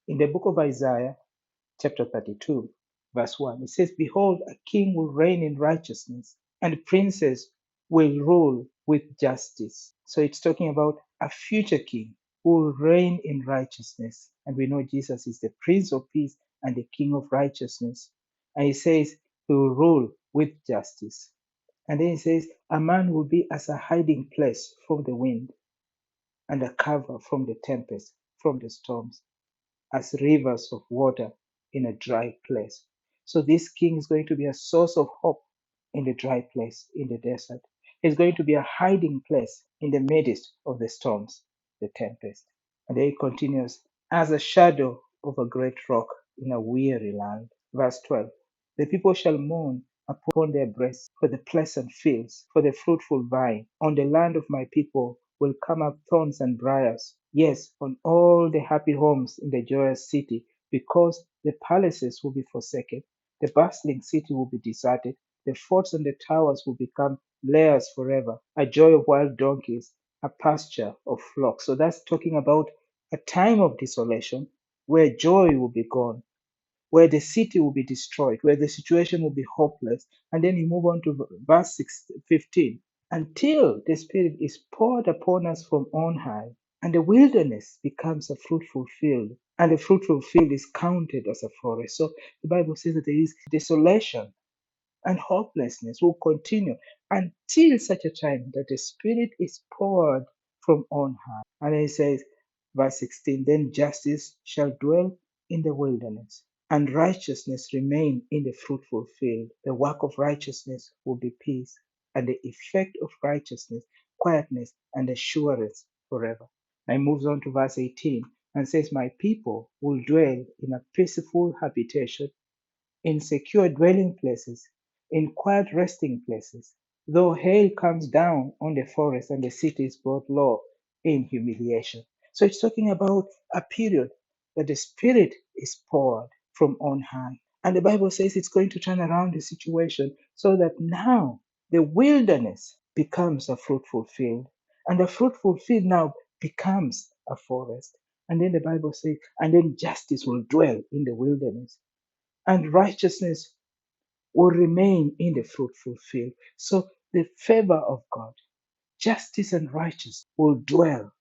In the book of Isaiah, chapter 32, verse 1, it says, Behold, a king will reign in righteousness, and princes will rule with justice. So it's talking about a future king who will reign in righteousness. And we know Jesus is the Prince of Peace and the King of righteousness. And he says he will rule with justice. And then he says, A man will be as a hiding place from the wind and a cover from the tempest, from the storms, as rivers of water in a dry place. So this king is going to be a source of hope in the dry place, in the desert. He's going to be a hiding place in the midst of the storms, the tempest. And then it continues, as a shadow of a great rock in a weary land. Verse 12. The people shall mourn upon their breasts for the pleasant fields, for the fruitful vine. On the land of my people will come up thorns and briars. Yes, on all the happy homes in the joyous city, because the palaces will be forsaken. The bustling city will be deserted. The forts and the towers will become lairs forever, a joy of wild donkeys, a pasture of flocks. So that's talking about a time of desolation where joy will be gone, where the city will be destroyed, where the situation will be hopeless. And then you move on to verse 15. Until the Spirit is poured upon us from on high, and the wilderness becomes a fruitful field, and the fruitful field is counted as a forest. So the Bible says that there is desolation and hopelessness will continue until such a time that the Spirit is poured from on high. And then it says, verse 16, then justice shall dwell in the wilderness, and righteousness remain in the fruitful field. The work of righteousness will be peace, and the effect of righteousness, quietness and assurance forever. And it moves on to verse 18 and says, My people will dwell in a peaceful habitation, in secure dwelling places, in quiet resting places, though hail comes down on the forest and the city is brought low in humiliation. So it's talking about a period that the Spirit is poured from on high. And the Bible says it's going to turn around the situation so that now the wilderness becomes a fruitful field. And the fruitful field now becomes a forest. And then the Bible says, and then justice will dwell in the wilderness and righteousness will remain in the fruitful field. So the favor of God, justice and righteousness will dwell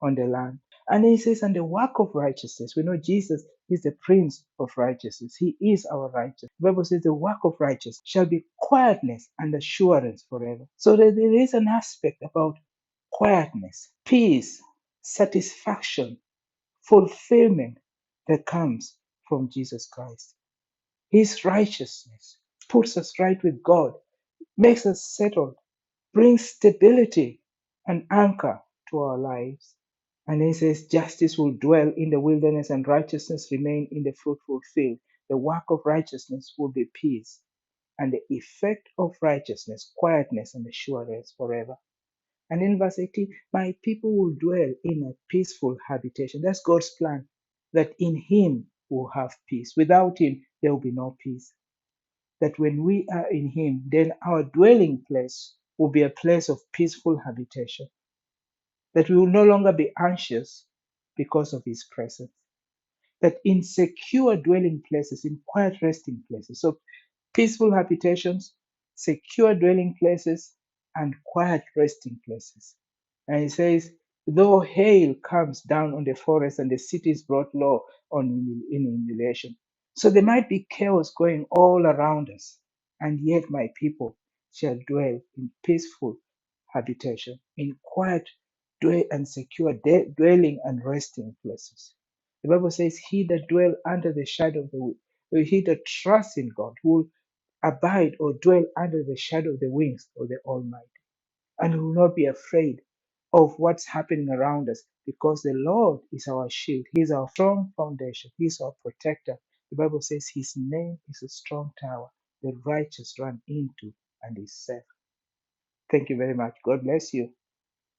on the land. And then he says, and the work of righteousness. We know Jesus is the Prince of righteousness. He is our righteousness. The Bible says the work of righteousness shall be quietness and assurance forever. So that there is an aspect about quietness, peace, satisfaction, fulfillment that comes from Jesus Christ. His righteousness puts us right with God, makes us settled, brings stability and anchor to our lives. And he says, justice will dwell in the wilderness and righteousness remain in the fruitful field. The work of righteousness will be peace, and the effect of righteousness, quietness and assurance forever. And in verse 18, my people will dwell in a peaceful habitation. That's God's plan, that in him we'll have peace. Without him, there will be no peace. That when we are in him, then our dwelling place will be a place of peaceful habitation. That we will no longer be anxious because of his presence. That in secure dwelling places, in quiet resting places, so peaceful habitations, secure dwelling places, and quiet resting places. And he says, though hail comes down on the forest and the city is brought low in humiliation. So there might be chaos going all around us, and yet my people shall dwell in peaceful habitation, in quiet and secure dwelling and resting places. The Bible says, he that dwell under the shadow of he that trusts in God, who will abide or dwell under the shadow of the wings of the Almighty, and who will not be afraid of what's happening around us, because the Lord is our shield. He is our strong foundation. He is our protector. The Bible says his name is a strong tower. The righteous run into and is safe. Thank you very much. God bless you.